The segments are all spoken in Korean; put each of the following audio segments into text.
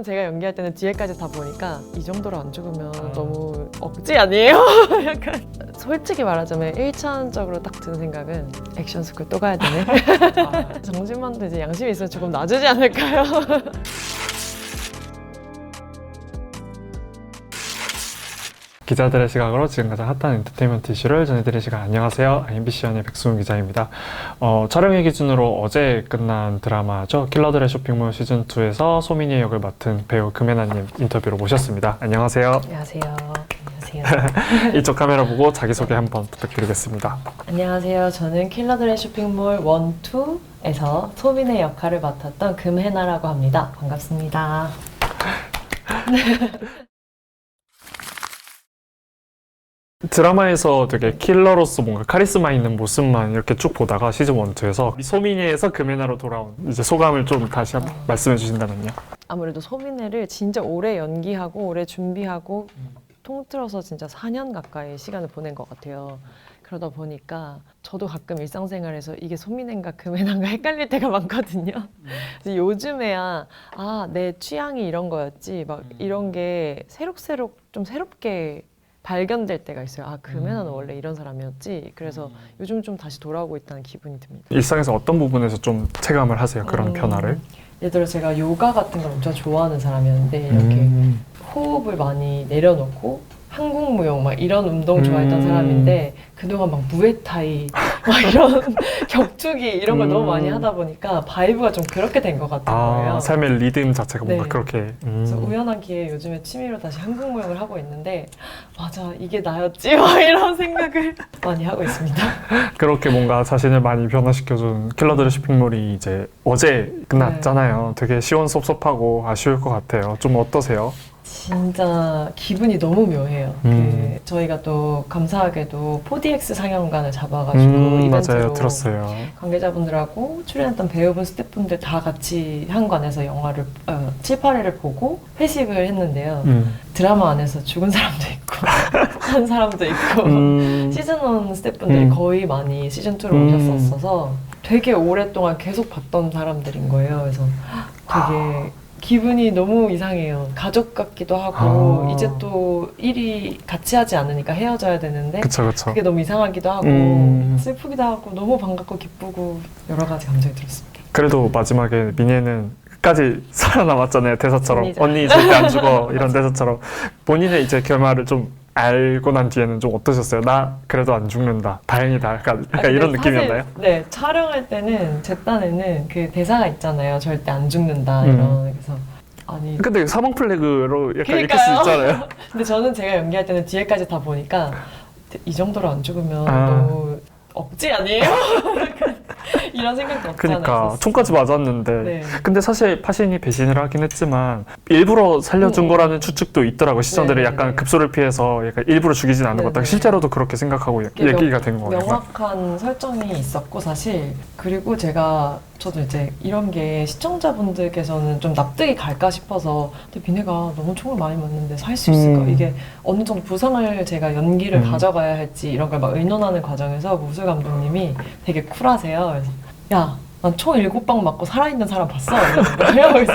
제가 연기할 때는 뒤에까지 다 보니까 이 정도로 안 죽으면 너무 억지 아니에요? 약간 솔직히 말하자면 1차원적으로 딱 드는 생각은 액션 스쿨 또 가야 되네. 정신만도 이제 양심이 있으면 조금 놔주지 않을까요? 기자들의 시각으로 지금 가장 핫한 엔터테인먼트 이슈를 전해드릴 시간. 안녕하세요. MBC연의 백승훈 기자입니다. 촬영일 기준으로 어제 끝난 드라마죠. 킬러들의 쇼핑몰 시즌2에서 소민이의 역을 맡은 배우 금혜나님 인터뷰로 모셨습니다. 안녕하세요. 안녕하세요. 안녕하세요. 이쪽 카메라 보고 자기소개 한번 부탁드리겠습니다. 안녕하세요. 저는 킬러들의 쇼핑몰 1, 2에서 소민의 역할을 맡았던 금혜나라고 합니다. 반갑습니다. 드라마에서 되게 킬러로서 뭔가 카리스마 있는 모습만 이렇게 쭉 보다가 시즌 1, 2에서 소민이에서 금혜나로 돌아온 이제 소감을 좀 다시 한번 말씀해 주신다면요. 아무래도 소민회를 진짜 오래 연기하고 오래 준비하고 통틀어서 진짜 4년 가까이 시간을 보낸 것 같아요. 그러다 보니까 저도 가끔 일상생활에서 이게 소민회인가 금혜나인가 헷갈릴 때가 많거든요. 그래서 요즘에야 내 취향이 이런 거였지 막 이런 게 새록새록 좀 새롭게 발견될 때가 있어요. 금혜나는 원래 이런 사람이었지. 그래서 요즘 좀 다시 돌아오고 있다는 기분이 듭니다. 일상에서 어떤 부분에서 좀 체감을 하세요? 그런 변화를? 예를 들어 제가 요가 같은 걸 엄청 좋아하는 사람이었는데 이렇게 호흡을 많이 내려놓고 한국 무용 막 이런 운동 좋아했던 사람인데 그동안 막 무에타이 막 이런 격투기 이런 걸 너무 많이 하다 보니까 바이브가 좀 그렇게 된 것 같은 거예요. 삶의 리듬 자체가 뭔가 네. 그렇게. 그래서 우연한 기회에 요즘에 취미로 다시 한국 무용을 하고 있는데 맞아 이게 나였지 막 이런 생각을 많이 하고 있습니다. 그렇게 뭔가 자신을 많이 변화시켜준 킬러들의 쇼핑몰이 이제 어제 끝났잖아요. 되게 시원섭섭하고 아쉬울 것 같아요. 좀 어떠세요? 진짜 기분이 너무 묘해요. 저희가 또 감사하게도 4DX 상영관을 잡아가지고 이벤트로 맞아요. 들었어요. 관계자분들하고 출연했던 배우분, 스태프분들 다 같이 한관에서 영화를 7, 8회를 보고 회식을 했는데요. 드라마 안에서 죽은 사람도 있고 한 사람도 있고 시즌 1 스태프분들이 거의 많이 시즌2로 오셨었어서 되게 오랫동안 계속 봤던 사람들인 거예요. 그래서 되게 기분이 너무 이상해요. 가족 같기도 하고 이제 또 일이 같이 하지 않으니까 헤어져야 되는데 그쵸. 그게 너무 이상하기도 하고 슬프기도 하고 너무 반갑고 기쁘고 여러 가지 감정이 들었습니다. 그래도 마지막에 민혜는 끝까지 살아남았잖아요. 대사처럼. 언니죠. 언니 절대 안 죽어. 이런 대사처럼. 본인의 이제 결말을 좀 알고 난 뒤에는 좀 어떠셨어요? 나 그래도 안 죽는다. 다행이다. 약간 이런 느낌이었나요? 네, 촬영할 때는 제 딴에는 그 대사가 있잖아요. 절대 안 죽는다 이런. 그래서 아니 근데 사망 플래그로 약간 읽힐 수 그러니까요. 있잖아요. 근데 저는 제가 연기할 때는 뒤에까지 다 보니까 이 정도로 안 죽으면 너무 억지 아니에요? 이런 생각도 없잖아요. 그러니까 총까지 맞았는데 네. 근데 사실 파신이 배신을 하긴 했지만 일부러 살려준 거라는 추측도 있더라고요. 시청들이 네네네. 약간 급소를 피해서 약간 일부러 죽이진 않은 것 같다. 네네. 실제로도 그렇게 생각하고 얘기가 된 거예요. 명확한 설정이 있었고 사실 그리고 저도 이제 이런 게 시청자분들께서는 좀 납득이 갈까 싶어서 근데 민혜가 너무 총을 많이 맞는데 살 수 있을까? 이게 어느 정도 부상을 제가 연기를 가져가야 할지 이런 걸 막 의논하는 과정에서 무술 감독님이 되게 쿨하세요. 그래서 야, 난 총 7방 맞고 살아있는 사람 봤어? 이러는 거예요. 그래서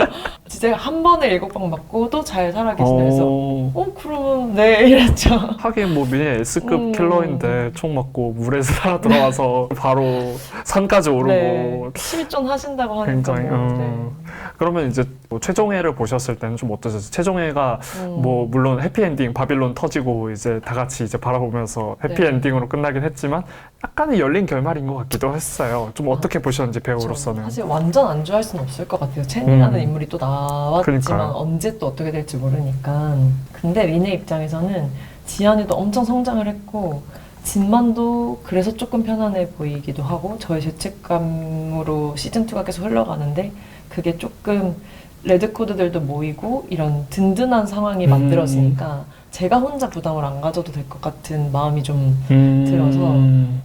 진짜 한 번에 7방 맞고 또 잘 살아계시다 그래서 그러면 네 이랬죠. 하긴 뭐 민혜 S급 킬러인데 총 맞고 물에 살아 들어와서 바로 산까지 오르고 네, 실전 하신다고 하니까 굉장히 네. 그러면 이제 뭐 최종회를 보셨을 때는 좀 어떠셨어요? 최종회가 뭐 물론 해피엔딩 바빌론 터지고 이제 다 같이 이제 바라보면서 해피엔딩으로 끝나긴 했지만 약간의 열린 결말인 것 같기도 했어요. 좀 어떻게 보셨는지 배우로서는. 사실 완전 안 좋아할 수는 없을 것 같아요. 첸이라는 인물이 또 나왔지만 그러니까요. 언제 또 어떻게 될지 모르니까. 근데 민혜 입장에서는 지안이도 엄청 성장을 했고 진만도 그래서 조금 편안해 보이기도 하고 저의 죄책감으로 시즌2가 계속 흘러가는데 그게 조금 레드코드들도 모이고 이런 든든한 상황이 만들어지니까 제가 혼자 부담을 안 가져도 될 것 같은 마음이 좀 들어서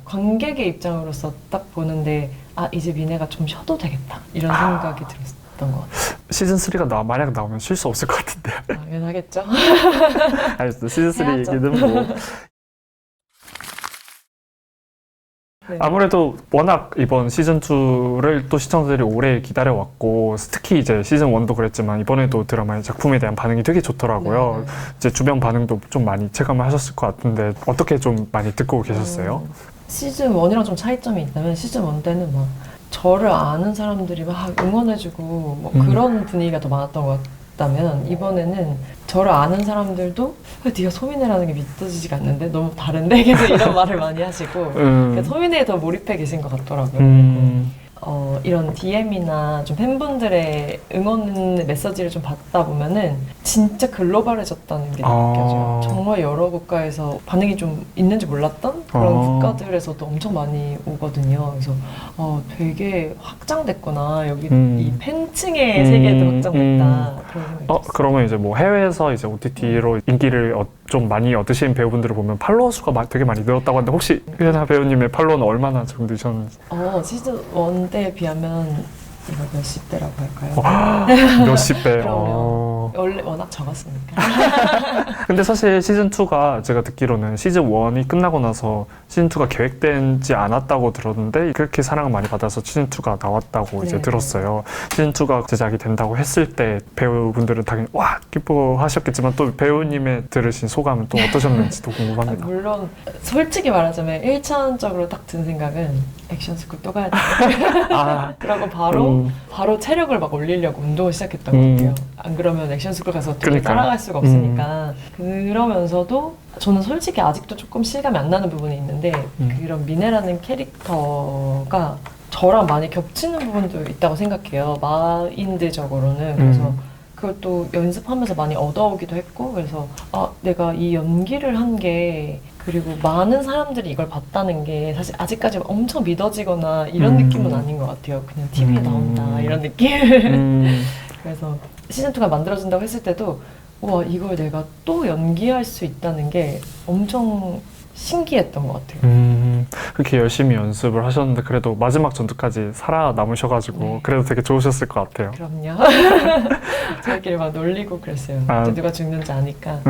관객의 입장으로서 딱 보는데 이제 민혜가 좀 쉬어도 되겠다 이런 생각이 들었던 것 같아요. 시즌3가 만약 나오면 쉴 수 없을 것 같은데요. 당연하겠죠. 알겠습니다. 시즌3 해야죠. 얘기는 뭐 네. 아무래도 워낙 이번 시즌2를 또 시청자들이 오래 기다려왔고, 특히 이제 시즌1도 그랬지만, 이번에도 드라마의 작품에 대한 반응이 되게 좋더라고요. 네, 네. 이제 주변 반응도 좀 많이 체감을 하셨을 것 같은데, 어떻게 좀 많이 듣고 계셨어요? 시즌 1이랑 좀 차이점이 있다면 시즌 1 때는 막 저를 아는 사람들이 막 응원해주고 뭐 그런 분위기가 더 많았던 것 같다면 이번에는 저를 아는 사람들도 네가 소민혜라는 게 믿어지지가 않는데 너무 다른데 계속 이런 말을 많이 하시고 그러니까 소민혜에 더 몰입해 계신 것 같더라고요. 이런 DM이나 좀 팬분들의 응원 메시지를 좀 받다 보면은 진짜 글로벌해졌다는 게 느껴져요. 정말 여러 국가에서 반응이 좀 있는지 몰랐던 그런 국가들에서도 엄청 많이 오거든요. 그래서 되게 확장됐구나. 여기 이 팬층의 세계도 확장됐다. 그런 생각이 들었어요. 그러면 이제 뭐 해외에서 이제 OTT로 인기를 좀 많이 얻으신 배우분들을 보면 팔로워 수가 되게 많이 늘었다고 하는데 혹시 유연아 배우님의 팔로워는 얼마나 좀 늘셨는지? 시즌 1 때에 비하면 이거 몇십 배라고 할까요? 몇십 배. 그럼요. 원래 워낙 적었으니까. 근데 사실 시즌2가 제가 듣기로는 시즌1이 끝나고 나서 시즌2가 계획되지 않았다고 들었는데 그렇게 사랑을 많이 받아서 시즌2가 나왔다고 이제 네. 들었어요. 시즌2가 제작이 된다고 했을 때 배우분들은 당연히 와! 기뻐하셨겠지만 또 배우님의 들으신 소감은 또 어떠셨는지도 궁금합니다. 물론 솔직히 말하자면 1차원적으로 딱 든 생각은 액션 스쿨 또 가야 돼. 그러고 바로 체력을 막 올리려고 운동을 시작했던 것 같아요. 안 그러면 액션 스쿨 가서 도저히 따라갈 수가 없으니까. 그러면서도 저는 솔직히 아직도 조금 실감이 안 나는 부분이 있는데 그런 미네라는 캐릭터가 저랑 많이 겹치는 부분도 있다고 생각해요. 마인드적으로는. 그래서 그걸 또 연습하면서 많이 얻어오기도 했고 그래서 내가 이 연기를 한 게 그리고 많은 사람들이 이걸 봤다는 게 사실 아직까지 엄청 믿어지거나 이런 느낌은 아닌 것 같아요. 그냥 TV에 나온다 이런 느낌. 그래서 시즌2가 만들어진다고 했을 때도 와 이걸 내가 또 연기할 수 있다는 게 엄청 신기했던 것 같아요. 그렇게 열심히 연습을 하셨는데 그래도 마지막 전투까지 살아남으셔가지고 네. 그래도 되게 좋으셨을 것 같아요. 그럼요. 저희끼리 막 놀리고 그랬어요. 이제 누가 죽는지 아니까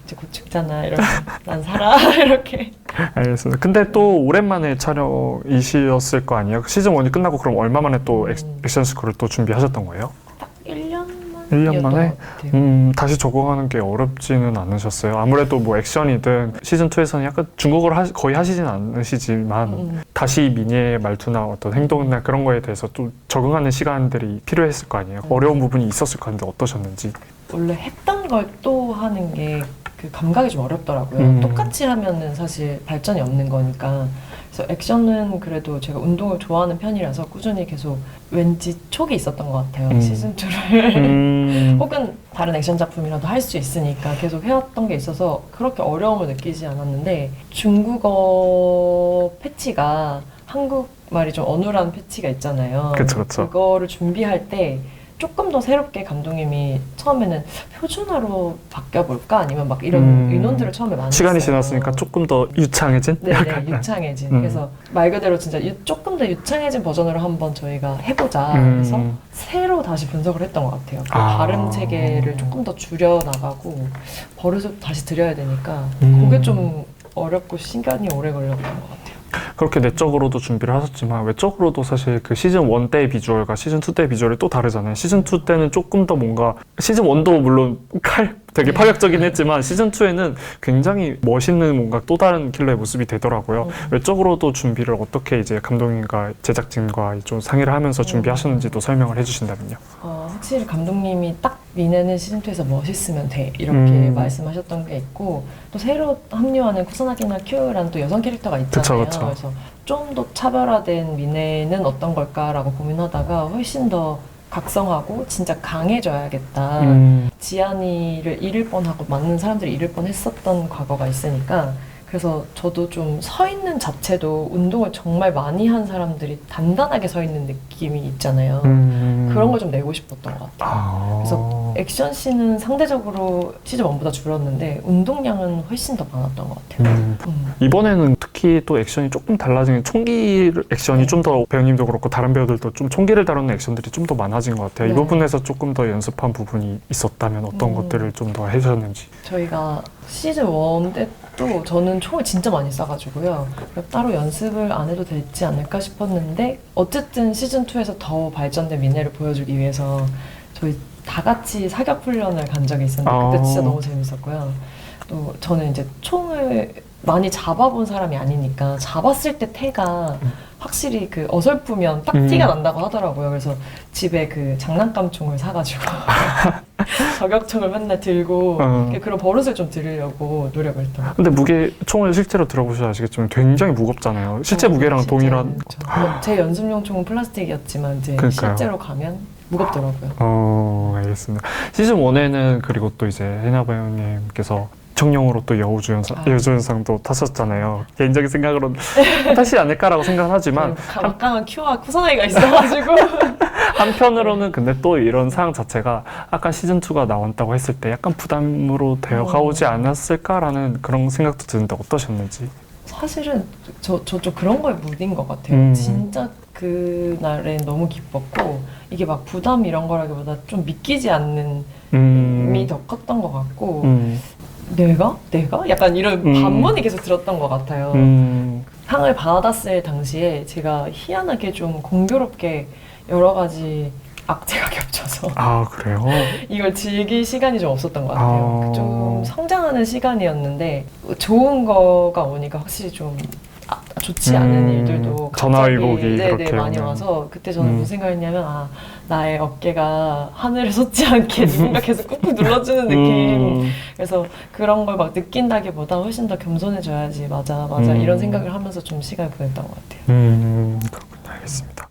이제 곧 죽잖아 이러면 난 살아 이렇게. 알겠습니다. 근데 또 오랜만에 촬영이셨을 거 아니에요? 시즌1이 끝나고 그럼 얼마 만에 또 액션 스쿨을 또 준비하셨던 거예요? 딱 1년 1년 만에? 것 같아요. 다시 적응하는 게 어렵지는 않으셨어요? 아무래도 뭐 액션이든 시즌2에서는 약간 중국어를 거의 하시진 않으시지만 다시 미니의 말투나 어떤 행동이나 그런 거에 대해서 또 적응하는 시간들이 필요했을 거 아니에요? 어려운 부분이 있었을 것 같은데 어떠셨는지? 원래 했던 걸 또 하는 게 그 감각이 좀 어렵더라고요. 똑같이 하면은 사실 발전이 없는 거니까. 그래서 액션은 그래도 제가 운동을 좋아하는 편이라서 꾸준히 계속 왠지 촉이 있었던 것 같아요. 시즌2를 혹은 다른 액션 작품이라도 할 수 있으니까 계속 해왔던 게 있어서 그렇게 어려움을 느끼지 않았는데 중국어 패치가 한국말이 좀 어눌한 패치가 있잖아요. 그쵸. 그거를 준비할 때 조금 더 새롭게 감독님이 처음에는 표준어로 바뀌어볼까? 아니면 막 이런 의논들을 처음에 많이 시간이 했어요. 지났으니까 조금 더 유창해진? 네네, 유창해진. 그래서 말 그대로 진짜 조금 더 유창해진 버전으로 한번 저희가 해보자. 그래서 새로 다시 분석을 했던 것 같아요. 그 발음 체계를 조금 더 줄여나가고 버릇을 다시 들여야 되니까 그게 좀 어렵고 시간이 오래 걸렸던 것 같아요. 그렇게 내적으로도 준비를 하셨지만 외적으로도 사실 그 시즌1 때의 비주얼과 시즌2 때의 비주얼이 또 다르잖아요. 시즌2 때는 조금 더 뭔가 시즌1도 물론 되게 파격적이긴 했지만 시즌2에는 굉장히 멋있는 뭔가 또 다른 킬러의 모습이 되더라고요. 외적으로도 준비를 어떻게 이제 감독님과 제작진과 좀 상의를 하면서 준비하셨는지도 설명을 해주신다면요. 확실히 감독님이 딱 미네는 시즌2에서 멋있으면 돼 이렇게 말씀하셨던 게 있고 또 새로 합류하는 쿠사나기나 큐라는 또 여성 캐릭터가 있잖아요. 그쵸. 그래서 좀 더 차별화된 미네는 어떤 걸까라고 고민하다가 훨씬 더 각성하고 진짜 강해져야겠다. 지안이를 잃을 뻔하고 많은 사람들이 잃을 뻔했었던 과거가 있으니까 그래서 저도 좀 서 있는 자체도 운동을 정말 많이 한 사람들이 단단하게 서 있는 느낌이 있잖아요. 그런 걸 좀 내고 싶었던 것 같아요. 그래서 액션씬은 상대적으로 시즌 1보다 줄었는데 운동량은 훨씬 더 많았던 것 같아요. 이번에는 특히 또 액션이 조금 달라진 게 총기 액션이 좀 더 배우님도 그렇고 다른 배우들도 좀 총기를 다루는 액션들이 좀 더 많아진 것 같아요. 이 부분에서 조금 더 연습한 부분이 있었다면 어떤 것들을 좀 더 해주셨는지. 저희가 시즌 1 때 또 저는 총을 진짜 많이 쏴가지고요. 따로 연습을 안 해도 되지 않을까 싶었는데 어쨌든 시즌2에서 더 발전된 미네를 보여주기 위해서 저희 다 같이 사격 훈련을 간 적이 있었는데 그때 진짜 너무 재밌었고요. 또 저는 이제 총을 많이 잡아본 사람이 아니니까 잡았을 때 태가 확실히 그 어설프면 딱 티가 난다고 하더라고요. 그래서 집에 그 장난감 총을 사가지고 저격총을 맨날 들고 그런 버릇을 좀 들이려고 노력을 했던 것 같아요. 근데 총을 실제로 들어보셔야 아시겠지만 굉장히 무겁잖아요. 실제 무게랑 동일한. 제 연습용 총은 플라스틱이었지만 이제 그러니까요. 실제로 가면 무겁더라고요. 알겠습니다. 시즌 1에는 그리고 또 이제 혜나 배우님께서 청룡으로 또 여우주연상도 타셨잖아요. 개인적인 생각으로는 타시지 않을까라고 생각하지만 막강한 큐와 쿠사나이가 있어가지고 한편으로는 근데 또 이런 상황 자체가 아까 시즌2가 나왔다고 했을 때 약간 부담으로 되어가오지 않았을까라는 그런 생각도 드는데 어떠셨는지? 사실은 저 좀 그런 거에 무딘 것 같아요. 진짜 그날에 너무 기뻤고 이게 막 부담 이런 거라기보다 좀 믿기지 않는 이 더 컸던 것 같고 내가? 약간 이런 반문이 계속 들었던 것 같아요. 상을 받았을 당시에 제가 희한하게 좀 공교롭게 여러 가지 악재가 겹쳐서 그래요? 이걸 즐길 시간이 좀 없었던 것 같아요. 좀 성장하는 시간이었는데 좋은 거가 오니까 확실히 좀 좋지 않은 일들도 전화위복이 네네 많이 와서 그때 저는 무슨 생각했냐면 나의 어깨가 하늘을 솟지 않게 누군가 계속 꾹꾹 눌러주는 느낌. 그래서 그런 걸 막 느낀다기보다 훨씬 더 겸손해져야지 맞아 이런 생각을 하면서 좀 시간을 보냈던 것 같아요. 그렇군요. 알겠습니다.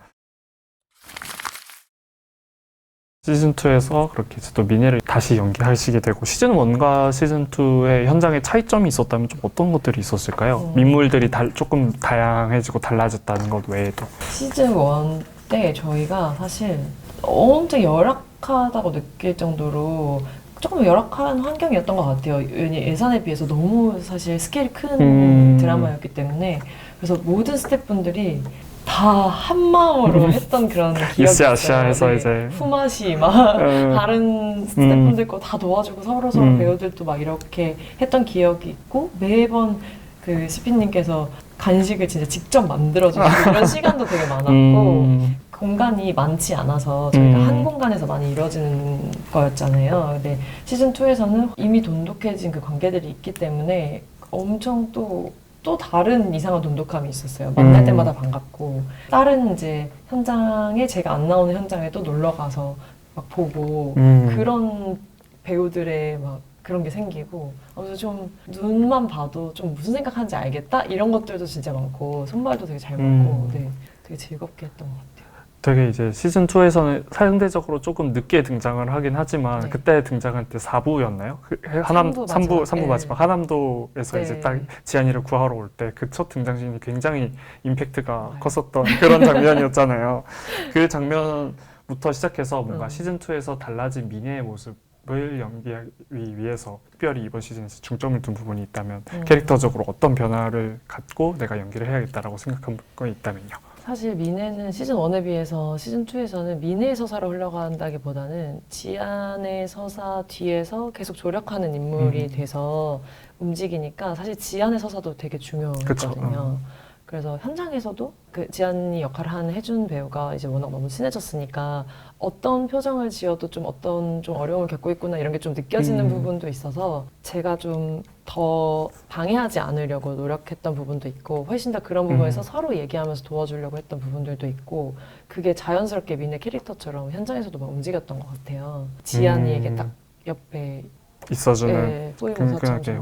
시즌2에서 그렇게 이제 또 미네를 다시 연기하시게 되고 시즌1과 시즌2의 현장에 차이점이 있었다면 좀 어떤 것들이 있었을까요? 민물들이 조금 다양해지고 달라졌다는 것 외에도. 시즌1 때 저희가 사실 엄청 열악하다고 느낄 정도로 조금 열악한 환경이었던 것 같아요. 예산에 비해서 너무 사실 스케일이 큰 드라마였기 때문에 그래서 모든 스태프분들이 다 한마음으로 했던 그런 기억이 있어요. 아시아에서 네. 이제 품앗이 막 다른 스태프분들 거 다 도와주고 서로 배우들도 막 이렇게 했던 기억이 있고 매번 그 시피님께서 간식을 진짜 직접 만들어주시고 이런 시간도 되게 많았고 공간이 많지 않아서 저희가 한 공간에서 많이 이루어지는 거였잖아요. 근데 시즌2에서는 이미 돈독해진 그 관계들이 있기 때문에 엄청 또 다른 이상한 돈독함이 있었어요. 만날 때마다 반갑고 다른 이제 현장에 제가 안 나오는 현장에 또 놀러 가서 막 보고 그런 배우들의 막 그런 게 생기고 아무튼 좀 눈만 봐도 좀 무슨 생각하는지 알겠다 이런 것들도 진짜 많고 손발도 되게 잘 맞고 네, 되게 즐겁게 했던 것 같아요. 되게 이제 시즌2에서는 상대적으로 조금 늦게 등장을 하긴 하지만 네. 그때 등장할 때 4부였나요? 3부 마지막 하남도에서 이제 딱 지안이를 구하러 올 때 그 첫 등장신이 굉장히 임팩트가 컸었던 그런 장면이었잖아요. 그 장면부터 시작해서 뭔가 시즌2에서 달라진 미네의 모습을 연기하기 위해서 특별히 이번 시즌에서 중점을 둔 부분이 있다면 캐릭터적으로 어떤 변화를 갖고 내가 연기를 해야겠다라고 생각한 건 있다면요? 사실 미네는 시즌 1에 비해서 시즌 2에서는 미네의 서사로 흘러간다기보다는 지안의 서사 뒤에서 계속 조력하는 인물이 돼서 움직이니까 사실 지안의 서사도 되게 중요했거든요. 그래서 현장에서도 그 지안이 역할을 하는 혜준 배우가 이제 워낙 너무 친해졌으니까 어떤 표정을 지어도 좀 어떤 좀 어려움을 겪고 있구나 이런 게 좀 느껴지는 부분도 있어서 제가 좀 더 방해하지 않으려고 노력했던 부분도 있고 훨씬 더 그런 부분에서 서로 얘기하면서 도와주려고 했던 부분들도 있고 그게 자연스럽게 미네 캐릭터처럼 현장에서도 막 움직였던 것 같아요. 지안이에게 딱 옆에 있어주는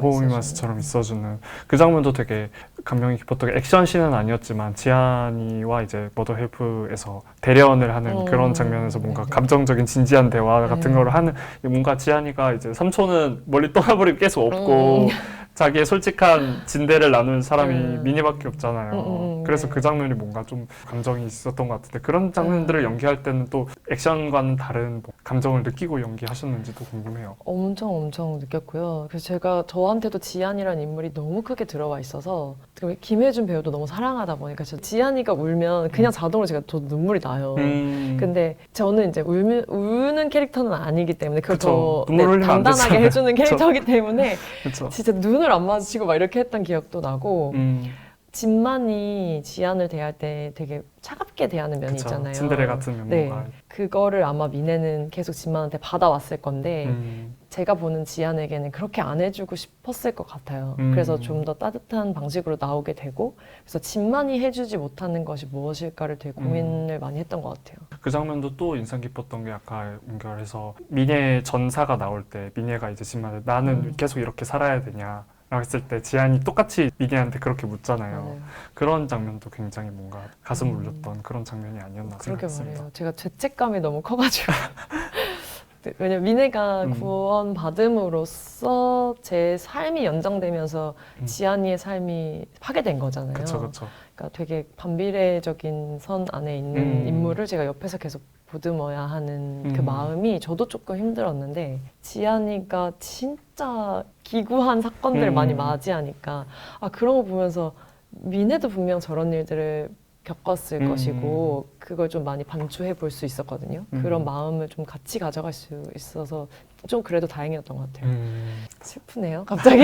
호우미마스처럼 있어주는 그 장면도 되게 감명이 깊었던 게 액션씬은 아니었지만 지안이와 이제 머더 헬프에서 대련을 하는 그런 장면에서 뭔가 감정적인 진지한 대화 같은 거를 하는 뭔가 지안이가 이제 삼촌은 멀리 떠나버리고 계속 없고 자기의 솔직한 진대를 나눈 사람이 미니밖에 없잖아요. 그래서 그 장면이 뭔가 좀 감정이 있었던 것 같은데 그런 장면들을 연기할 때는 또 액션과는 다른 감정을 느끼고 연기하셨는지도 궁금해요. 엄청 느꼈고요. 그래서 제가 저한테도 지안이라는 인물이 너무 크게 들어와 있어서 김혜준 배우도 너무 사랑하다 보니까 지안이가 울면 그냥 자동으로 저 눈물이 나요. 근데 저는 이제 우는 캐릭터는 아니기 때문에 그걸 더 단단하게 해주는 캐릭터이기 때문에 진짜 눈을 눈을 안 마주치고 막 이렇게 했던 기억도 나고 진만이 지안을 대할 때 되게 차갑게 대하는 면이 그쵸. 있잖아요. 츤데레 같은 면모가. 네, 그거를 아마 미네는 계속 진만한테 받아왔을 건데 제가 보는 지안에게는 그렇게 안 해주고 싶었을 것 같아요. 그래서 좀 더 따뜻한 방식으로 나오게 되고 그래서 진만이 해주지 못하는 것이 무엇일까를 되게 고민을 많이 했던 것 같아요. 그 장면도 또 인상 깊었던 게 아까 연결해서 미네 전사가 나올 때 미네가 이제 진만한테 나는 계속 이렇게 살아야 되냐 라고 했을 때 지안이 똑같이 미네한테 그렇게 묻잖아요. 맞아요. 그런 장면도 굉장히 뭔가 가슴 울렸던 그런 장면이 아니었나 그러게 생각했습니다. 말해요. 제가 죄책감이 너무 커가지고 왜냐면 미네가 구원 받음으로써 제 삶이 연장되면서 지안이의 삶이 파괴된 거잖아요. 그쵸. 그러니까 되게 반비례적인 선 안에 있는 인물을 제가 옆에서 계속 보듬어야 하는 그 마음이 저도 조금 힘들었는데 지안이가 진짜 기구한 사건들을 많이 맞이하니까 아 그런 거 보면서 미네도 분명 저런 일들을 겪었을 것이고 그걸 좀 많이 반추해 볼 수 있었거든요. 그런 마음을 좀 같이 가져갈 수 있어서 좀 그래도 다행이었던 것 같아요. 슬프네요, 갑자기.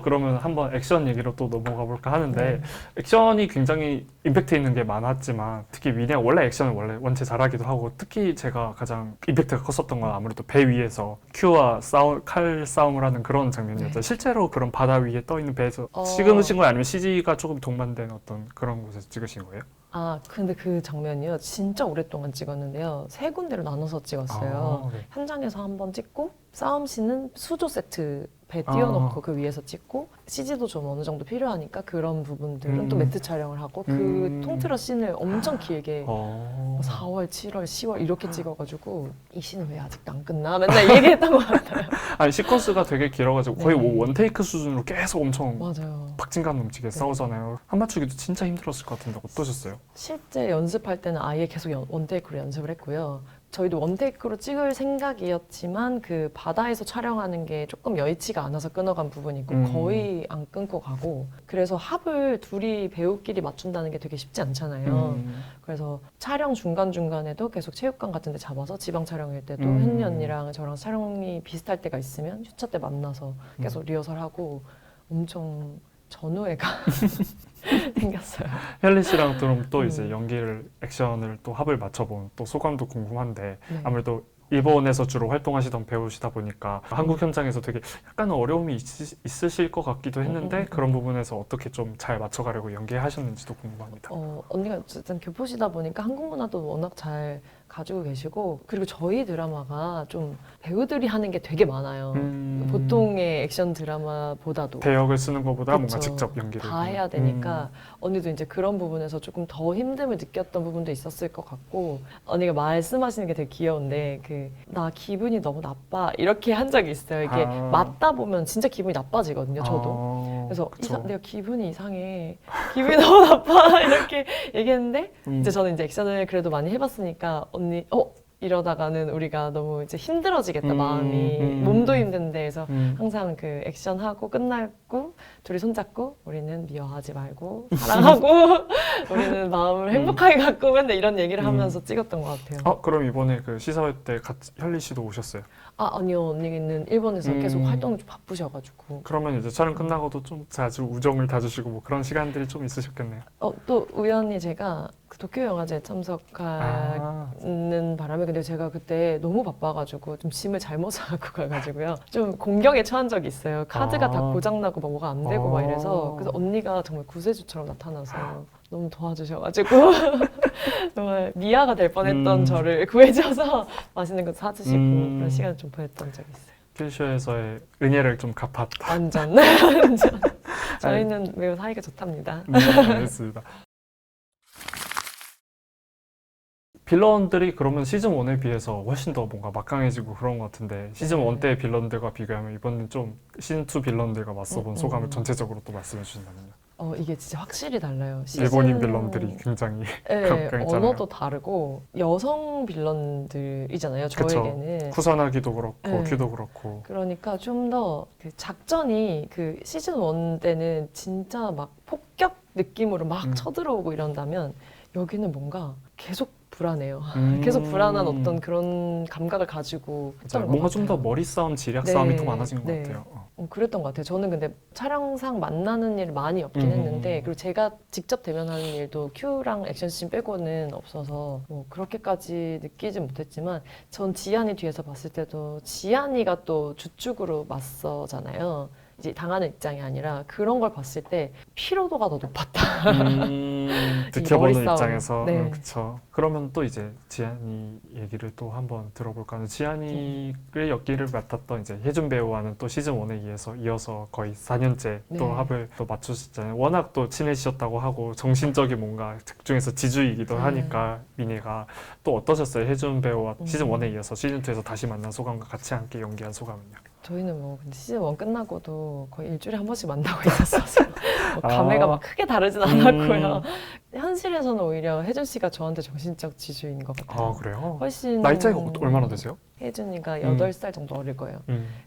그러면 한번 액션 얘기로 또 넘어가 볼까 하는데 액션이 굉장히 임팩트 있는 게 많았지만 특히 미네가 원래 액션을 원래 원체 잘하기도 하고 특히 제가 가장 임팩트가 컸었던 건 아무래도 배 위에서 큐와 칼 싸움을 하는 그런 장면이었죠. 실제로 그런 바다 위에 떠 있는 배에서 찍으신 거예요? 아니면 CG가 조금 동반된 어떤 그런 곳에서 찍으신 거예요? 아, 근데 그 장면이요. 진짜 오랫동안 찍었는데요. 3군데로 나눠서 찍었어요. 네. 현장에서 한 번 찍고 싸움 씬은 수조 세트 배 띄워놓고 그 위에서 찍고 CG도 좀 어느 정도 필요하니까 그런 부분들은 또 매트 촬영을 하고 그 통틀어 씬을 엄청 길게 뭐 4월, 7월, 10월 이렇게 찍어가지고 이 씬은 왜 아직도 안 끝나? 맨날 이 얘기했던 것 같아요. 아니 시퀀스가 되게 길어가지고 거의 뭐 원테이크 수준으로 계속 엄청 맞아요. 박진감 넘치게 싸우잖아요. 한 맞추기도 진짜 힘들었을 것 같은데 어떠셨어요? 실제 연습할 때는 아예 계속 원테이크로 연습을 했고요. 저희도 원테이크로 찍을 생각이었지만 그 바다에서 촬영하는 게 조금 여의치가 않아서 끊어간 부분이 있고 거의 안 끊고 가고 그래서 합을 둘이 배우끼리 맞춘다는 게 되게 쉽지 않잖아요. 그래서 촬영 중간중간에도 계속 체육관 같은 데 잡아서 지방 촬영일 때도 혜니 언니랑 저랑 촬영이 비슷할 때가 있으면 휴차 때 만나서 계속 리허설하고 엄청 전우애가 생겼어요. 헬리 씨랑 또 이제 연기를 액션을 또 합을 맞춰본 또 소감도 궁금한데 네. 아무래도 일본에서 주로 활동하시던 배우시다 보니까 한국 현장에서 되게 약간 어려움이 있으실 것 같기도 했는데 그런 부분에서 어떻게 좀 잘 맞춰가려고 연기하셨는지도 궁금합니다. 언니가 어쨌든 교포시다 보니까 한국 문화도 워낙 잘 가지고 계시고 그리고 저희 드라마가 좀 배우들이 하는 게 되게 많아요. 보통의 액션 드라마보다도 대역을 쓰는 것보다 그쵸. 뭔가 직접 연기를 다 해야 되니까 언니도 이제 그런 부분에서 조금 더 힘듦을 느꼈던 부분도 있었을 것 같고 언니가 말씀하시는 게 되게 귀여운데 나 기분이 너무 나빠 이렇게 한 적이 있어요. 이게 맞다 보면 진짜 기분이 나빠지거든요. 저도. 그래서 내가 기분이 이상해. 기분이 너무 나빠 이렇게 얘기했는데 이제 저는 이제 액션을 그래도 많이 해봤으니까 언니 이러다가는 우리가 너무 이제 힘들어지겠다 마음이 몸도 힘든데 그래서 항상 그 액션하고 끝나고 둘이 손잡고 우리는 미워하지 말고 사랑하고 우리는 마음을 행복하게 갖고 맨날 이런 얘기를 하면서 찍었던 것 같아요. 그럼 이번에 그 시사회 때 같이 현리 씨도 오셨어요? 아니요. 언니는 일본에서 계속 활동이 좀 바쁘셔가지고. 그러면 이제 촬영 끝나고도 좀 자주 우정을 다주시고 뭐 그런 시간들이 좀 있으셨겠네요. 또 우연히 제가 그 도쿄 영화제에 참석하는 바람에 근데 제가 그때 너무 바빠가지고 좀 짐을 잘못 사갖고 가가지고요. 좀 공경에 처한 적이 있어요. 카드가 다 고장나고 뭐가 안 되고 막 이래서 그래서 언니가 정말 구세주처럼 나타나서 너무 도와주셔가지고 정말 미아가 될 뻔했던 저를 구해줘서 맛있는 거 사주시고 그런 시간을 좀 보냈던 적이 있어요. 킬쇼에서의 은혜를 좀 갚았다. 완전. 저희는 매우 사이가 좋답니다. 알겠습니다. 빌런들이 그러면 시즌 1에 비해서 훨씬 더 뭔가 막강해지고 그런 것 같은데 시즌 1 때 빌런들과 비교하면 이번엔 좀 시즌 2 빌런들과 맞서본 소감을 전체적으로 또 말씀해 주신다면요. 이게 진짜 확실히 달라요. 일본인 빌런들이 굉장히 강했잖아요. 언어도 다르고 여성 빌런들이잖아요. 저에게는. 쿠사나기도 그렇고 큐도 그렇고. 그러니까 좀 더 그 작전이 그 시즌 1 때는 진짜 막 폭격 느낌으로 막 쳐들어오고 이런다면 여기는 뭔가 계속 불안해요. 계속 불안한 어떤 그런 감각을 가지고 했던 것 뭔가 좀 더 같아요. 머리 싸움, 지략 네, 싸움이 더 많아진 것 네. 같아요. 그랬던 것 같아요. 저는 근데 촬영상 만나는 일 많이 없긴 했는데, 그리고 제가 직접 대면하는 일도 큐랑 액션씬 빼고는 없어서 뭐 그렇게까지 느끼진 못했지만, 전 지안이 뒤에서 봤을 때도 지안이가 또 주축으로 맞서잖아요. 이제 당하는 입장이 아니라 그런 걸 봤을 때 피로도가 더 높았다. 지켜보는 머리 싸움. 입장에서 네. 그쵸. 그러면 또 이제 지한이 얘기를 또 한번 들어볼까 하는 지한이의 연기를 맡았던 이제 혜준 배우와는 또 시즌 1에 이어서 거의 4년째 또 네. 합을 또 맞추셨잖아요. 워낙 또 친해지셨다고 하고 정신적인 뭔가 극중에서 지주이기도 네. 하니까 미네가 또 어떠셨어요? 혜준 배우와 시즌 1에 이어서 시즌 2에서 다시 만난 소감과 같이 함께 연기한 소감은요? 저희는 뭐 근데 시즌 1 끝나고도 거의 일주일에 한 번씩 만나고 있었어서 뭐 감회가 막 크게 다르진 않았고요. 현실에서는 오히려 혜준 씨가 저한테 정신적 지주인 것 같아요. 아 그래요? 훨씬 나이 차이가 얼마나 되세요? 혜준이가 8살 정도 어릴 거예요.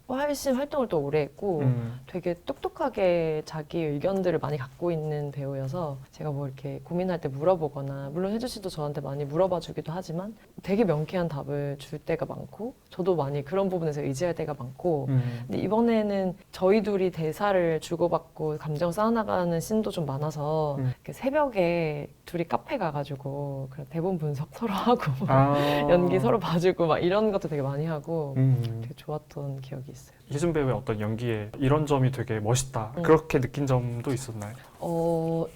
훨씬 활동을 또 오래 했고 되게 똑똑하게 자기 의견들을 많이 갖고 있는 배우여서 제가 뭐 이렇게 고민할 때 물어보거나, 물론 혜준 씨도 저한테 많이 물어봐 주기도 하지만 되게 명쾌한 답을 줄 때가 많고, 저도 많이 그런 부분에서 의지할 때가 많고, 근데 이번에는 저희 둘이 대사를 주고받고 감정 쌓아나가는 씬도 좀 많아서 이렇게 새벽에 둘이 카페 가가지고 그런 대본 분석 서로 하고 연기 서로 봐주고 막 이런 것도 되게 많이 하고 되게 좋았던 기억이 있어요. 혜준 배우의 어떤 연기에 이런 점이 되게 멋있다 그렇게 느낀 점도 있었나요?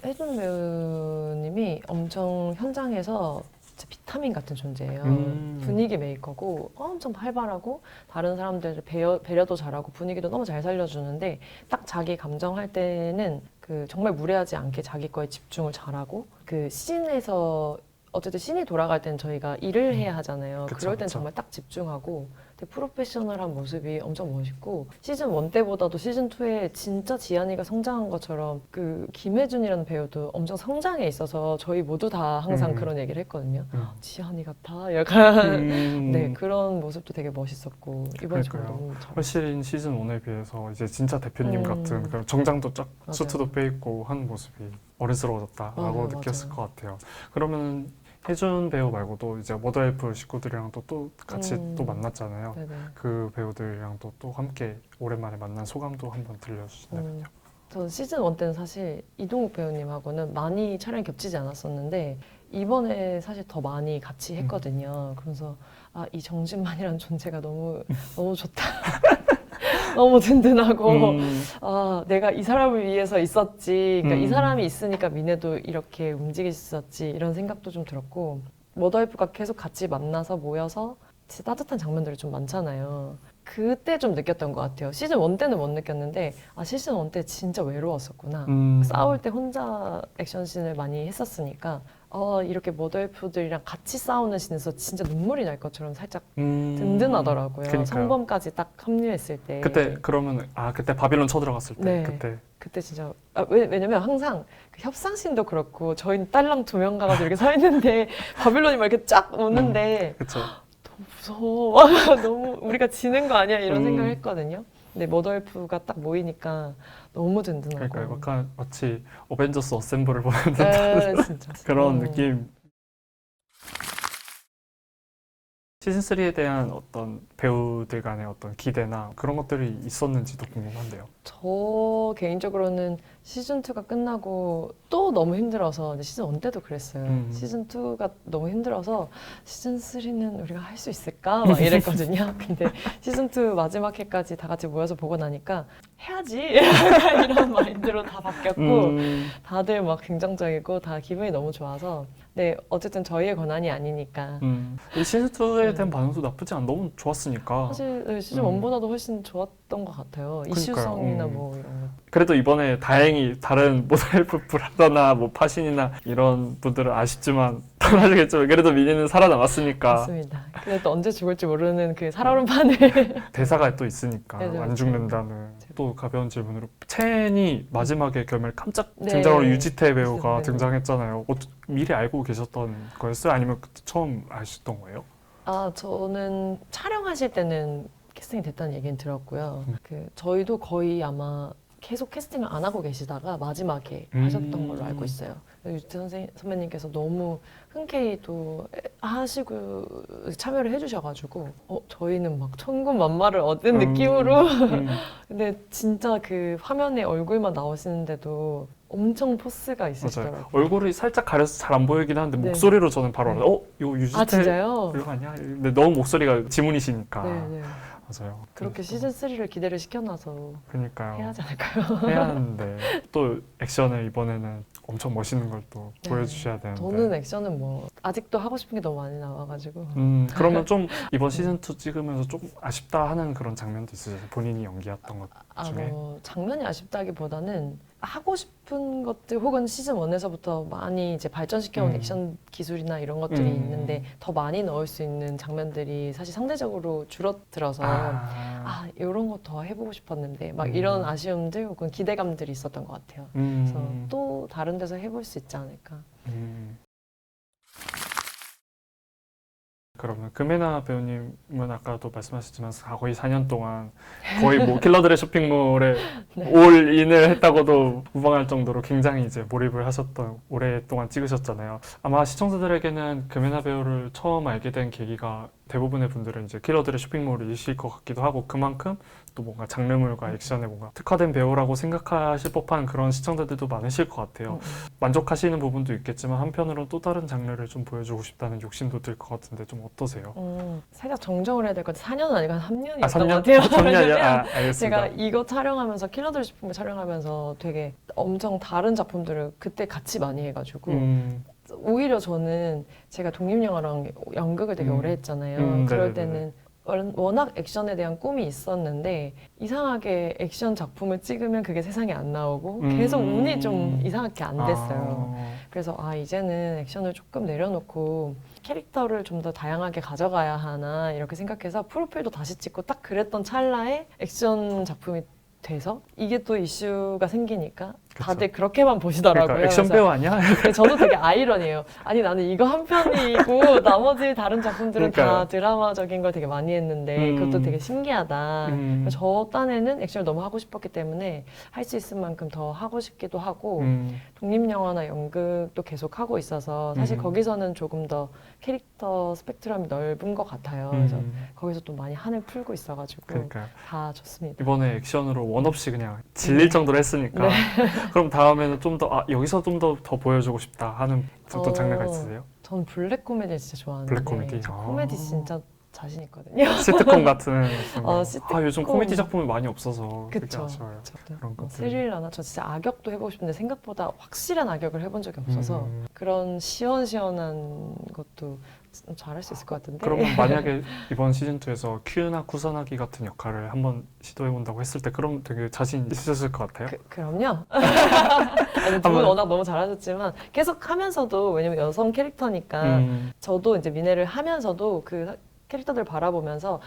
혜준 배우님이 엄청 현장에서 진짜 비타민 같은 존재예요. 분위기 메이커고 엄청 활발하고 다른 사람들을 배려도 잘하고 분위기도 너무 잘 살려주는데, 딱 자기 감정할 때는 그 정말 무례하지 않게 자기 거에 집중을 잘하고, 그 씬에서 어쨌든 씬이 돌아갈 땐 저희가 일을 해야 하잖아요. 그쵸, 그럴 땐 그쵸. 정말 딱 집중하고 되게 프로페셔널한 모습이 엄청 멋있고, 시즌 1 때보다도 시즌 2에 진짜 지안이가 성장한 것처럼 그 김혜준이라는 배우도 엄청 성장해 있어서 저희 모두 다 항상 그런 얘기를 했거든요. 지안이 같아? 약간 네, 그런 모습도 되게 멋있었고 이번에 정말 그러니까요. 너무 잘. 훨씬 시즌 1에 비해서 이제 진짜 대표님 같은 그런 정장도 쫙 맞아요. 수트도 빼입고 하는 모습이 어른스러워졌다라고 맞아요, 느꼈을 맞아요. 것 같아요. 그러면 혜준 배우 말고도 이제 머더헬프 식구들이랑 또 같이 또 만났잖아요. 네네. 그 배우들이랑도 또 함께 오랜만에 만난 소감도 한번 들려주신다면요. 전 시즌 1 때는 사실 이동욱 배우님하고는 많이 촬영이 겹치지 않았었는데 이번에 사실 더 많이 같이 했거든요. 그러면서 이 정진만이라는 존재가 너무 너무 좋다. 너무 든든하고 내가 이 사람을 위해서 있었지. 그러니까 이 사람이 있으니까 미네도 이렇게 움직일 수 있었지. 이런 생각도 좀 들었고, 머더헬프가 계속 같이 만나서 모여서 진짜 따뜻한 장면들이 좀 많잖아요. 그때 좀 느꼈던 것 같아요. 시즌 1 때는 못 느꼈는데 시즌 1 때 진짜 외로웠었구나. 싸울 때 혼자 액션씬을 많이 했었으니까 이렇게 머더헬프들이랑 같이 싸우는 씬에서 진짜 눈물이 날 것처럼 살짝 든든하더라고요. 그러니까요. 성범까지 딱 합류했을 때. 그때 그러면 그때 바빌론 쳐들어갔을 때 네. 그때 진짜 왜냐면 항상 그 협상씬도 그렇고 저희는 딸랑 2명 가가지고 이렇게 서 있는데 바빌론이 막 이렇게 쫙 오는데 그쵸. 너무 무서워. 너무 우리가 지는 거 아니야 이런 생각을 했거든요. 근데 머더헬프가 딱 모이니까 너무 든든하고. 그러니까 약간 마치 어벤져스 어셈블을 보는 네, 진짜. 그런 느낌. 시즌 3에 대한 어떤 배우들 간의 어떤 기대나 그런 것들이 있었는지도 궁금한데요. 저 개인적으로는 시즌2가 끝나고 또 너무 힘들어서, 시즌 1 때도 그랬어요. 시즌2가 너무 힘들어서 시즌3는 우리가 할 수 있을까? 막 이랬거든요. 근데 시즌2 마지막 회까지 다 같이 모여서 보고 나니까 해야지! 이런 마인드로 다 바뀌었고 다들 막 긍정적이고 다 기분이 너무 좋아서, 네, 어쨌든 저희의 권한이 아니니까. 이 시즌2에 대한 반응도 나쁘지 않아. 너무 좋았으니까. 사실 시즌 1보다도 훨씬 좋았던 것 같아요. 이슈성이나 뭐 이런 거. 그래도 이번에 다행히 다른 모델프 브라더나 뭐 파신이나 이런 분들은 아쉽지만 떠나시겠지만 그래도 미니는 살아남았으니까. 맞습니다. 근데 또 언제 죽을지 모르는 그 살아오른 판을. 대사가 또 있으니까 네, 안 죽는다는. 또 가벼운 질문으로 첸이 마지막에 결말 깜짝 네. 등장으로 유지태 배우가 네. 등장했잖아요. 미리 알고 계셨던 거였어요? 아니면 처음 아셨던 거예요? 저는 촬영하실 때는 캐스팅이 됐다는 얘기는 들었고요. 저희도 거의 아마 계속 캐스팅을 안 하고 계시다가 마지막에 하셨던 걸로 알고 있어요. 유태 선배님께서 너무 흔쾌히 또 하시고 참여를 해주셔가지고 저희는 막 천군만마를 얻은 느낌으로 근데 진짜 그 화면에 얼굴만 나오시는데도 엄청 포스가 있으시더라고요. 맞아요. 얼굴이 살짝 가려서 잘 안 보이긴 하는데 네. 목소리로 저는 바로 네. 알아요. 이거 유지태 진짜요? 이거 아니야? 근데 너무 목소리가 지문이시니까. 네. 맞아요. 그렇게 시즌 3를 기대를 시켜놔서 그러니까요. 해야 하지 않을까요? 해야 하는데 또 액션을 이번에는 엄청 멋있는 걸 또 네. 보여주셔야 되는데. 저는 액션은 뭐 아직도 하고 싶은 게 너무 많이 나와가지고 그러면 좀 이번 시즌 2 찍으면서 조금 아쉽다 하는 그런 장면도 있으세요? 본인이 연기했던 것 중에? 뭐 장면이 아쉽다기보다는 하고 싶은 것들 혹은 시즌 1에서부터 많이 이제 발전시켜온 액션 기술이나 이런 것들이 있는데 더 많이 넣을 수 있는 장면들이 사실 상대적으로 줄어들어서 이런 거 더 해보고 싶었는데 막 이런 아쉬움들 혹은 기대감들이 있었던 것 같아요. 그래서 또 다른 데서 해볼 수 있지 않을까. 그러면 금혜나 배우님은 아까도 말씀하셨지만 거의 4년 동안 거의 뭐 킬러들의 쇼핑몰에 네. 올인을 했다고도 무방할 정도로 굉장히 이제 몰입을 하셨던 오랫동안 찍으셨잖아요. 아마 시청자들에게는 금혜나 배우를 처음 알게 된 계기가 대부분의 분들은 이제 킬러들의 쇼핑몰이실 것 같기도 하고 그만큼 또 뭔가 장르물과 액션에 뭔가 특화된 배우라고 생각하실 법한 그런 시청자들도 많으실 것 같아요. 만족하시는 부분도 있겠지만 한편으로는 또 다른 장르를 좀 보여주고 싶다는 욕심도 들 것 같은데 좀 어떠세요? 살짝 정정을 해야 될 것 같아요. 4년은 아니고 한 3년이었던 3년? 것 같아요. 3년이요? 알겠습니다. 제가 이거 촬영하면서 킬러들 쇼핑몰 촬영하면서 되게 엄청 다른 작품들을 그때 같이 많이 해가지고 오히려 저는 제가 독립영화랑 연극을 되게 오래 했잖아요. 그럴 때는 워낙 액션에 대한 꿈이 있었는데 이상하게 액션 작품을 찍으면 그게 세상에 안 나오고 계속 운이 좀 이상하게 안 됐어요. 그래서 이제는 액션을 조금 내려놓고 캐릭터를 좀 더 다양하게 가져가야 하나 이렇게 생각해서 프로필도 다시 찍고 딱 그랬던 찰나에 액션 작품이 돼서 이게 또 이슈가 생기니까 다들 그렇게만 보시더라고요. 그러니까 액션 배우 아니야? 저도 되게 아이러니에요. 아니 나는 이거 한 편이고 나머지 다른 작품들은 그러니까요. 다 드라마적인 걸 되게 많이 했는데 그것도 되게 신기하다. 저 딴에는 액션을 너무 하고 싶었기 때문에 할 수 있을 만큼 더 하고 싶기도 하고 독립영화나 연극도 계속 하고 있어서 사실 거기서는 조금 더 캐릭터 스펙트럼이 넓은 것 같아요. 그래서 거기서 또 많이 한을 풀고 있어가지고 그러니까요. 다 좋습니다. 이번에 액션으로 원 없이 그냥 질릴 정도로 했으니까 그럼 다음에는 좀 더 여기서 좀 더 보여주고 싶다 하는 어떤 장르가 있으세요? 전 블랙 코미디 진짜 좋아하는데 블랙 코미디? 저 코미디 진짜 자신 있거든요. 시트콤 같은 거. 시트콤. 요즘 코미디 작품이 많이 없어서 되게 그쵸. 아쉬워요. 그런 것들. 스릴러나 저 진짜 악역도 해보고 싶은데 생각보다 확실한 악역을 해본 적이 없어서 그런 시원시원한 것도 잘할 수 있을 것 같은데. 그러면 만약에 이번 시즌2에서 큐나 쿠사나기 같은 역할을 한번 시도해본다고 했을 때 그럼 되게 자신 있으셨을 것 같아요? 그럼요. 아니, 두 분 워낙 너무 잘하셨지만 계속 하면서도 왜냐면 여성 캐릭터니까 저도 이제 미네를 하면서도 그 캐릭터들 바라보면서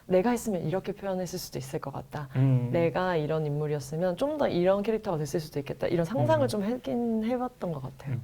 내가 했으면 이렇게 표현했을 수도 있을 것 같다. 내가 이런 인물이었으면 좀 더 이런 캐릭터가 됐을 수도 있겠다. 이런 상상을 좀 하긴 해봤던 것 같아요.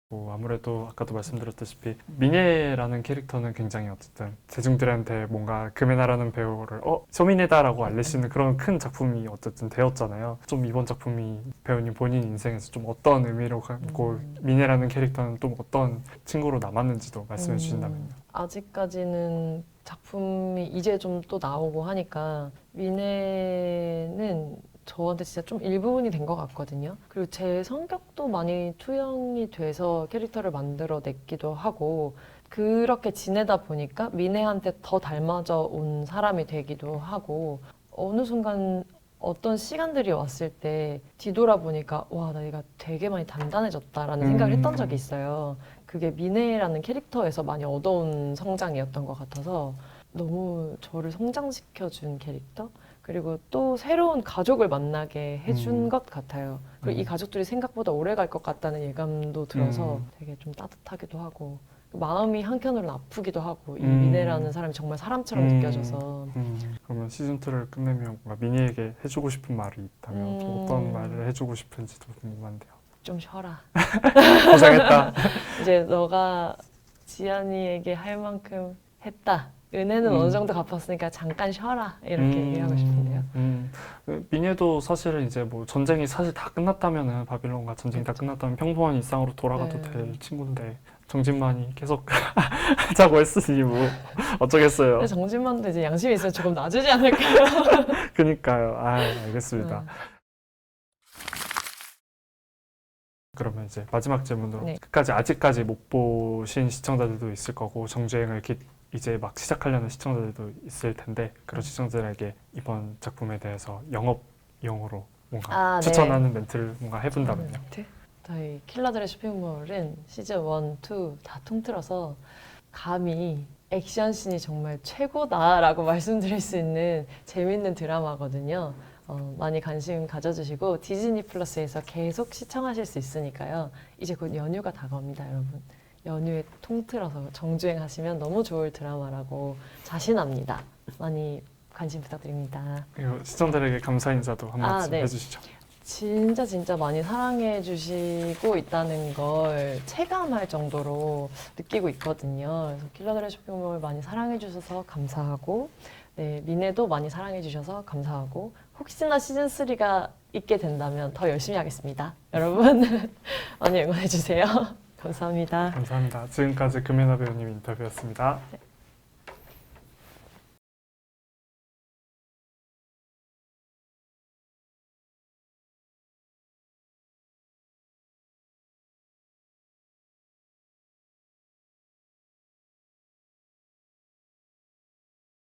아무래도 아까도 말씀드렸다시피 미네라는 캐릭터는 굉장히 어쨌든 대중들한테 뭔가 금혜나라는 배우를 소미네다라고 알릴 수 있는 그런 큰 작품이 어쨌든 되었잖아요. 좀 이번 작품이 배우님 본인 인생에서 좀 어떤 의미로 갖고 미네라는 캐릭터는 또 어떤 친구로 남았는지도 말씀해 주신다면요. 아직까지는 작품이 이제 좀 또 나오고 하니까 미네는 저한테 진짜 좀 일부분이 된 것 같거든요. 그리고 제 성격도 많이 투영이 돼서 캐릭터를 만들어냈기도 하고 그렇게 지내다 보니까 미네한테 더 닮아져 온 사람이 되기도 하고 어느 순간 어떤 시간들이 왔을 때 뒤돌아보니까 와, 내가 되게 많이 단단해졌다라는 생각을 했던 적이 있어요. 그게 미네라는 캐릭터에서 많이 얻어온 성장이었던 것 같아서 너무 저를 성장시켜준 캐릭터? 그리고 또 새로운 가족을 만나게 해준 것 같아요. 그리고 이 가족들이 생각보다 오래 갈 것 같다는 예감도 들어서 되게 좀 따뜻하기도 하고 마음이 한켠으로는 아프기도 하고 이 미네라는 사람이 정말 사람처럼 느껴져서 그러면 시즌2를 끝내면 뭔가 미니에게 해주고 싶은 말이 있다면 좀 어떤 말을 해주고 싶은지도 궁금한데요. 좀 쉬어라. 고생했다. 이제 너가 지안이에게 할 만큼 했다. 은혜는 어느 정도 갚았으니까 잠깐 쉬어라 이렇게 얘기하고 싶은데요. 미네도 사실은 이제 뭐 전쟁이 사실 다 끝났다면은 바빌론과 전쟁이 다 끝났다면 평범한 일상으로 돌아가도 네. 될 친구인데 정진만이 계속 하자고 했으니 뭐 어쩌겠어요. 근데 정진만도 이제 양심이 있으면 조금 놔주지 않을까요? 그니까요. 아, 알겠습니다. 그러면 이제 마지막 질문으로 네. 끝까지 아직까지 못 보신 시청자들도 있을 거고 정주행을 이제 막 시작하려는 시청자들도 있을 텐데 그런 시청자들에게 이번 작품에 대해서 영업용으로 뭔가 네. 추천하는 멘트를 뭔가 해본다면요. 저희 킬러들의 쇼핑몰은 시즌 1, 2 다 통틀어서 감히 액션씬이 정말 최고다라고 말씀드릴 수 있는 재밌는 드라마거든요. 많이 관심 가져주시고 디즈니 플러스에서 계속 시청하실 수 있으니까요. 이제 곧 연휴가 다가옵니다, 여러분. 연휴에 통틀어서 정주행하시면 너무 좋을 드라마라고 자신합니다. 많이 관심 부탁드립니다. 그리고 시청자들에게 감사 인사도 한 말씀 네. 해주시죠. 진짜 많이 사랑해 주시고 있다는 걸 체감할 정도로 느끼고 있거든요. 그래서 킬러들의 쇼핑몰 많이 사랑해 주셔서 감사하고, 네, 미네도 많이 사랑해 주셔서 감사하고, 혹시나 시즌 3가 있게 된다면 더 열심히 하겠습니다. 여러분 많이 응원해 주세요. 감사합니다. 감사합니다. 지금까지 금연아 배우님 인터뷰였습니다. 네.